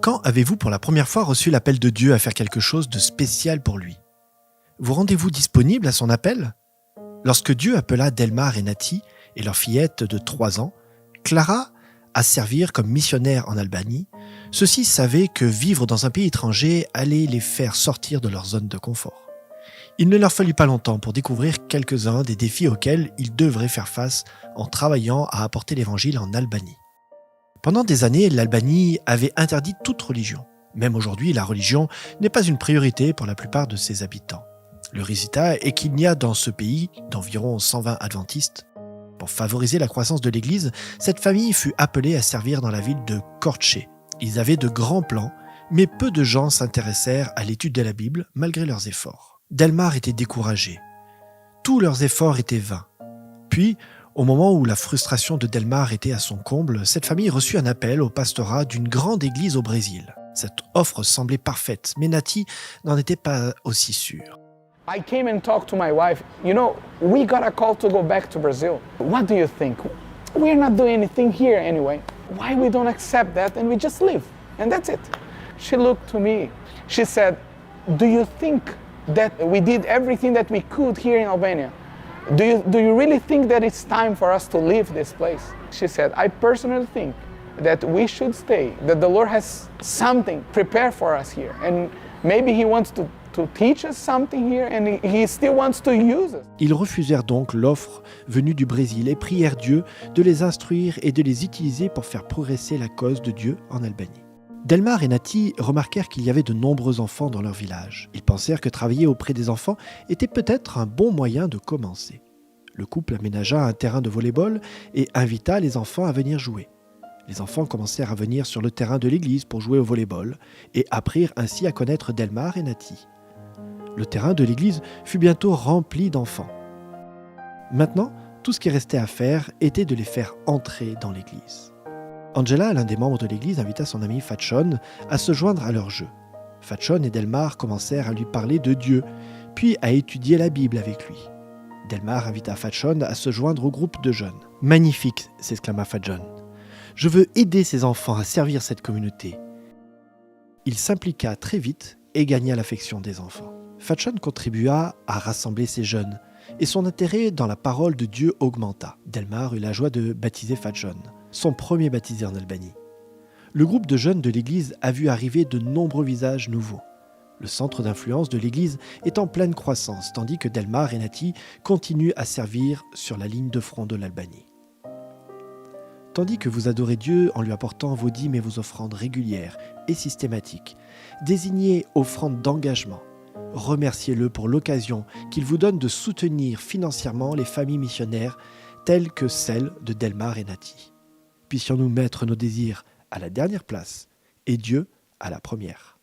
Quand avez-vous pour la première fois reçu l'appel de Dieu à faire quelque chose de spécial pour lui? Vous rendez-vous disponible à son appel? Lorsque Dieu appela Delmar et Nati et leur fillette de 3 ans, Clara, à servir comme missionnaire en Albanie, ceux-ci savaient que vivre dans un pays étranger allait les faire sortir de leur zone de confort. Il ne leur fallut pas longtemps pour découvrir quelques-uns des défis auxquels ils devraient faire face en travaillant à apporter l'évangile en Albanie. Pendant des années, l'Albanie avait interdit toute religion. Même aujourd'hui, la religion n'est pas une priorité pour la plupart de ses habitants. Le résultat est qu'il n'y a dans ce pays d'environ 120 adventistes. Pour favoriser la croissance de l'Église, cette famille fut appelée à servir dans la ville de Korçë. Ils avaient de grands plans, mais peu de gens s'intéressèrent à l'étude de la Bible malgré leurs efforts. Delmar était découragé. Tous leurs efforts étaient vains. Puis, au moment où la frustration de Delmar était à son comble, cette famille reçut un appel au pastorat d'une grande église au Brésil. Cette offre semblait parfaite, mais Nati n'en était pas aussi sûre. I came and talked to my wife. You know, we got a call to go back to Brazil. What do you think? We're not doing anything here anyway. Why we don't accept that and we just live? And that's it. She looked to me. She said, do you think that we did everything that we could here in Albania? Do you really think that it's time for us to leave this place? She said, I personally think that we should stay, that the Lord has something prepared for us here. And maybe He wants to teach us something here and he still wants to use us. Ils refusèrent donc l'offre venue du Brésil et prièrent Dieu de les instruire et de les utiliser pour faire progresser la cause de Dieu en Albanie. Delmar et Nati remarquèrent qu'il y avait de nombreux enfants dans leur village. Ils pensèrent que travailler auprès des enfants était peut-être un bon moyen de commencer. Le couple aménagea un terrain de volley-ball et invita les enfants à venir jouer. Les enfants commencèrent à venir sur le terrain de l'église pour jouer au volley-ball et apprirent ainsi à connaître Delmar et Nati. Le terrain de l'église fut bientôt rempli d'enfants. Maintenant, tout ce qui restait à faire était de les faire entrer dans l'église. Angela, l'un des membres de l'église, invita son ami Fatshon à se joindre à leur jeu. Fatshon et Delmar commencèrent à lui parler de Dieu, puis à étudier la Bible avec lui. Delmar invita Fatshon à se joindre au groupe de jeunes. « Magnifique !» s'exclama Fatshon. « Je veux aider ces enfants à servir cette communauté. » Il s'impliqua très vite et gagna l'affection des enfants. Fatshon contribua à rassembler ces jeunes, et son intérêt dans la parole de Dieu augmenta. Delmar eut la joie de baptiser Fatshon, son premier baptisé en Albanie. Le groupe de jeunes de l'église a vu arriver de nombreux visages nouveaux. Le centre d'influence de l'église est en pleine croissance, tandis que Delmar et Nati continuent à servir sur la ligne de front de l'Albanie. Tandis que vous adorez Dieu en lui apportant vos dîmes et vos offrandes régulières et systématiques, désignez offrandes d'engagement. Remerciez-le pour l'occasion qu'il vous donne de soutenir financièrement les familles missionnaires telles que celle de Delmar et Nati. Puissions-nous mettre nos désirs à la dernière place et Dieu à la première.